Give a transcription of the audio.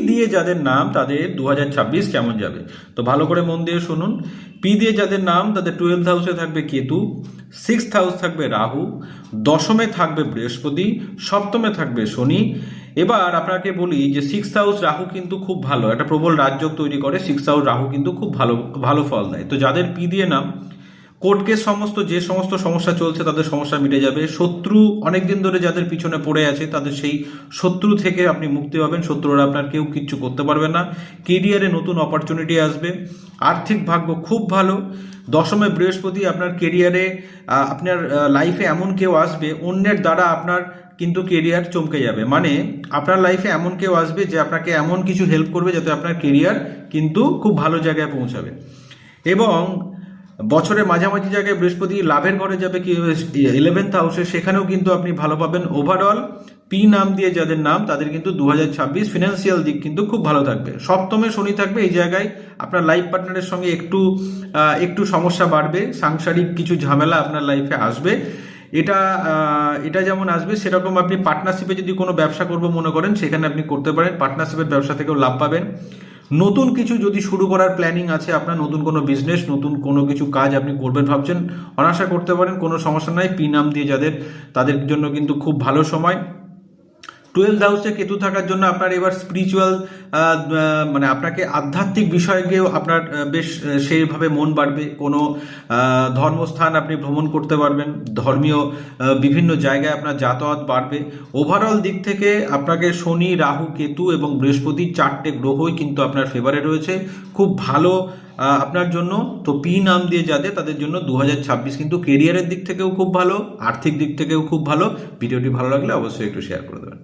দিয়ে যাদের নাম তাদের 2026 কেমন যাবে, তো ভালো করে মন দিয়ে শুনুন। পি দিয়ে যাদের নাম তাদের 12th হাউসে থাকবে কেতু, 6th হাউস থাকবে রাহু, দশমে থাকবে বৃহস্পতি, সপ্তমে থাকবে শনি। এবার আপনাকে বলি যে 6th হাউস রাহু কিন্তু খুব ভালো, একটা প্রবল রাজযোগ তৈরি করে। 6th হাউস রাহু কিন্তু খুব ভালো ভালো ফল দেয়। তো যাদের পি দিয়ে নাম, কোর্ট কেস যে সমস্ত সমস্যা চলছে তাদের সমস্যা মিটে যাবে। শত্রু অনেকদিন ধরে যাদের পিছনে পড়ে আছে তাদের সেই শত্রু থেকে আপনি মুক্তি পাবেন, শত্রুরা আপনার কেউ কিচ্ছু করতে পারবে না। কেরিয়ারে নতুন অপরচুনিটি আসবে, আর্থিক ভাগ্য খুব ভালো। দশমে বৃহস্পতি আপনার কেরিয়ারে, আপনার লাইফে এমন কেউ আসবে অন্যের দ্বারা আপনার কিন্তু কেরিয়ার চমকে যাবে। মানে আপনার লাইফে এমন কেউ আসবে যে আপনাকে এমন কিছু হেল্প করবে যাতে আপনার কেরিয়ার কিন্তু খুব ভালো জায়গায় পৌঁছাবে। এবং বছরের মাঝামাঝি জায়গায় বৃহস্পতি লাভের ঘরে যাবে কি 11th হাউসে, সেখানেও কিন্তু আপনি ভালো পাবেন। ওভারঅল পি নাম দিয়ে যাদের নাম তাদের কিন্তু 2026 ফিনান্সিয়াল দিক কিন্তু খুব ভালো থাকবে। সপ্তমে শনি থাকবে, এই জায়গায় আপনার লাইফ পার্টনারের সঙ্গে একটু সমস্যা বাড়বে, সাংসারিক কিছু ঝামেলা আপনার লাইফে আসবে। এটা যেমন আসবে সেরকম আপনি পার্টনারশিপে যদি কোনো ব্যবসা করবো মনে করেন সেখানে আপনি করতে পারেন, পার্টনারশিপের ব্যবসা থেকেও লাভ পাবেন। নতুন কিছু যদি শুরু করার প্ল্যানিং আছে আপনার, নতুন কোনো বিজনেস, নতুন কোনো কিছু কাজ আপনি করবেন ভাবছেন, অনাশা করতে পারেন, কোনো সমস্যা নাই। পি নাম দিয়ে তাদের জন্য কিন্তু খুব ভালো সময়। 12th হাউসে কেতু থাকার জন্য আপনার এবার স্পিরিচুয়াল, মানে আপনাকে আধ্যাত্মিক বিষয়কেও আপনার বেশ সেইভাবে মন বাড়বে। কোনো ধর্মস্থান আপনি ভ্রমণ করতে পারবেন, ধর্মীয় বিভিন্ন জায়গায় আপনার যাতায়াত বাড়বে। ওভারঅল দিক থেকে আপনাকে শনি, রাহু, কেতু এবং বৃহস্পতি 4টে গ্রহই কিন্তু আপনার ফেভারে রয়েছে, খুব ভালো আপনার জন্য। তো পি নাম দিয়ে তাদের জন্য 2026 কিন্তু কেরিয়ারের দিক থেকেও খুব ভালো, আর্থিক দিক থেকেও খুব ভালো। ভিডিওটি ভালো লাগলে অবশ্যই একটু শেয়ার করে দেবেন।